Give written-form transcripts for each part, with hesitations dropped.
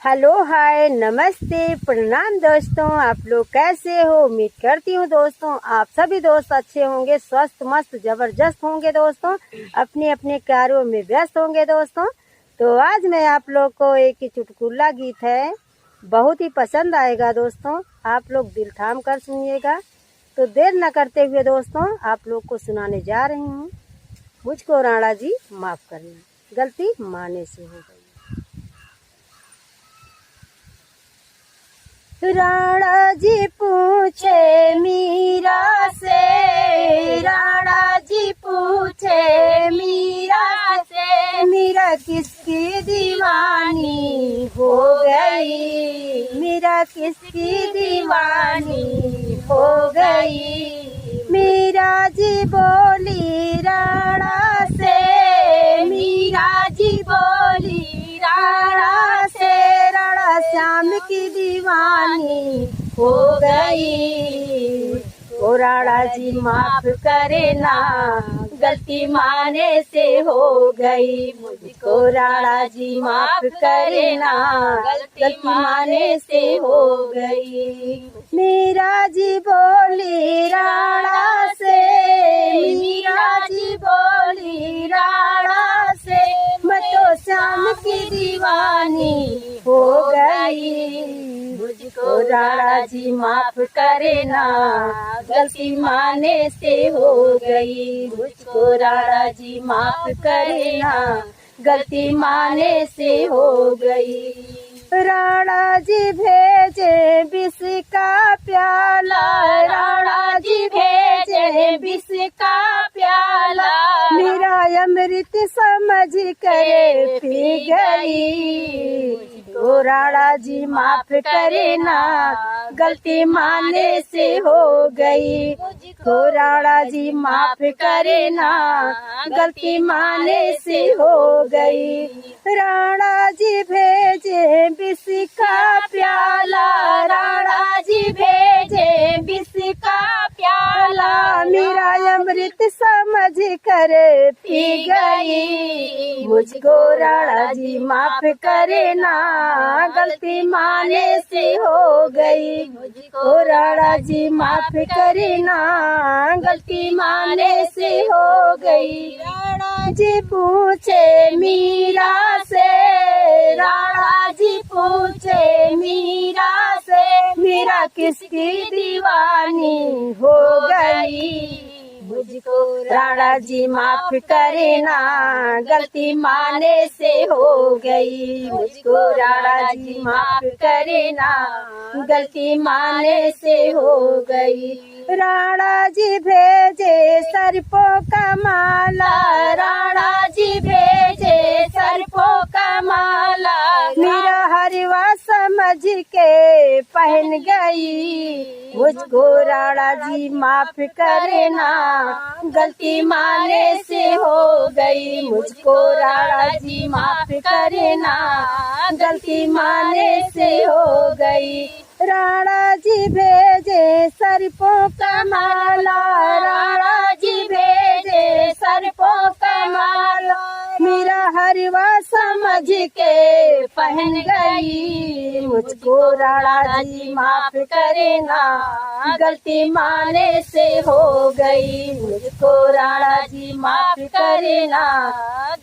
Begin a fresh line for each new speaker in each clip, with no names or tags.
Hello, हाय, नमस्ते, प्रणाम दोस्तों। आप लोग कैसे हो? उम्मीद करती हूँ दोस्तों आप सभी दोस्त अच्छे होंगे, स्वस्थ मस्त जबरदस्त होंगे दोस्तों, अपने अपने कार्यों में व्यस्त होंगे दोस्तों। तो आज मैं आप लोग को एक चुटकुला गीत है, बहुत ही पसंद आएगा दोस्तों। आप लोग दिल थाम कर सुनिएगा। तो देर न करते हुए दोस्तों आप लोग को सुनाने जा रही हूँ। मुझको राणा जी माफ़ करना, गलती माने से हो गई। राणा जी पूछे मीरा से, राणा जी पूछे मीरा से, मीरा किसकी दीवानी हो गई, मीरा किसकी दीवानी हो गई। मीरा जी बोली राणा से, मीरा जी बोली राणा से, राणा श्याम की दीवानी हो गई। ओ राणा जी माफ करे ना, गलती माने से हो गई। मुझको राणा जी माफ करे ना, गलती माने से हो गई। मीरा जी बोली राणा से, मीरा जी बोली राणा से, मैं तो श्याम की दीवानी हो गई। मुझको राणा जी माफ करे ना, गलती माने से हो गई। मुझको राणा जी माफ करे ना, गलती माने से हो गई। राणा जी भेजे विष का प्याला, राणा जी भेजे विष का प्याला, मीरा अमृत समझ करे पी गई। तो राणा जी माफ करे ना, गलती माने से हो गई। तो राणा जी माफ करे ना, गलती माने से हो गई। राणा जी भेजे विष का प्याला, राणा जी भेजे विष का प्याला, मीरा अमृत समझ कर पी गई। मुझको राणा जी माफ करे ना, गलती माने से हो गई। मुझको राणा जी माफ करे ना, गलती माने से हो गई। राणा जी पूछे मीरा से, राणा जी पूछे मीरा से, मीरा किसकी दीवानी हो गई। मुझको राणा जी माफ करे ना, गलती माने से हो गई। मुझको राणा जी माफ करे ना, गलती माने से हो गई। राणा जी भेजे सर्पों का माला, राणा जी भेजे सर्पों का माला, मीरा हरवा समझ के पहन गई। मुझको राणा जी माफ करे ना, गलती माने से हो गई। मुझको राणा जी माफ करे ना, गलती माने से हो गई। राणा जी भेजे सर्पों का माला, राणा जी भेजे सर्पों का माला, मीरा हरवा समझ के पहन गई। मुझको राणा जी माफ करे ना, गलती माने से हो गई। मुझको राणा जी माफ करे ना,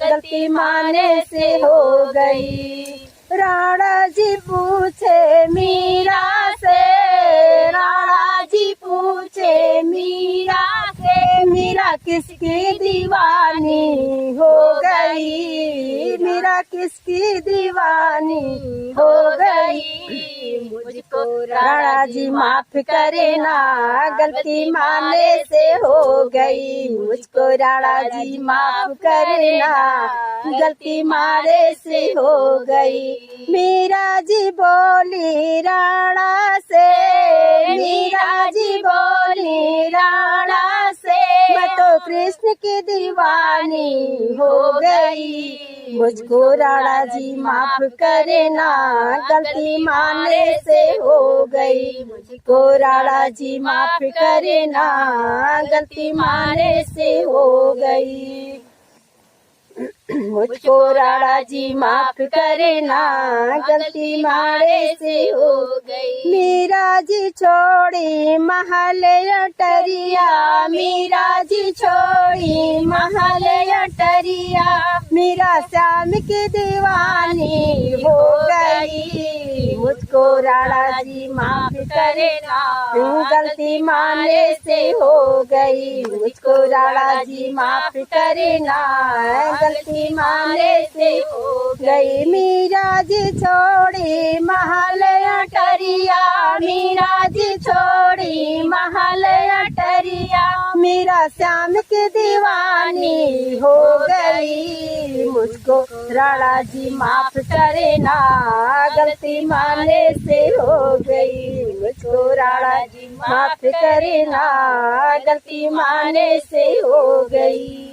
गलती माने से हो गई। राणा जी पूछे मीरा से, राणा जी पूछे मीरा से, मीरा किसकी दीवानी हो गई, मीरा किसकी दीवानी हो गई। मुझको राणा जी माफ करे ना, गलती माने से हो गई। मुझको राणा जी माफ करे ना, गलती माने से हो गई। मीरा जी बोली राणा से, मीरा जी बोली राणा से, मैं तो कृष्ण की दीवानी हो गई। मुझको राणा जी माफ करे ना, गलती माने से हो गई। मुझको राणा जी माफ करे ना, गलती माने से हो गई। मुझको राणा जी माफ करे ना, गलती मारे से हो गई। मीरा जी छोड़ी महल अटरिया, मीरा जी छोड़ी महल अटरिया, मीरा श्याम की दीवानी हो गई। मुझको राणा जी माफ करे ना, गलती माने से हो गई। मुझको राणा जी माफ करे ना, गलती माने से हो गई। मीरा जी छोड़ी महल अटरिया, मीरा जी छोड़ी महल अटरिया, मीरा श्याम की दीवानी हो गई। मुझको राणा जी माफ करे ना, गलती माने से हो गई। मुझको राणा जी माफ करे ना, गलती माने से हो गई।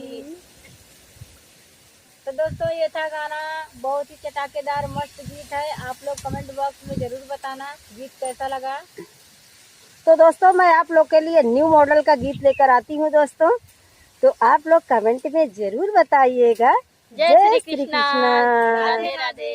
तो दोस्तों ये था गाना, बहुत ही चटाकेदार मस्त गीत है। आप लोग कमेंट बॉक्स में जरूर बताना गीत कैसा लगा। तो दोस्तों मैं आप लोग के लिए न्यू मॉडल का गीत लेकर आती हूँ दोस्तों, तो आप लोग कमेंट में जरूर बताइएगा। जय श्री कृष्णा, राधे राधे।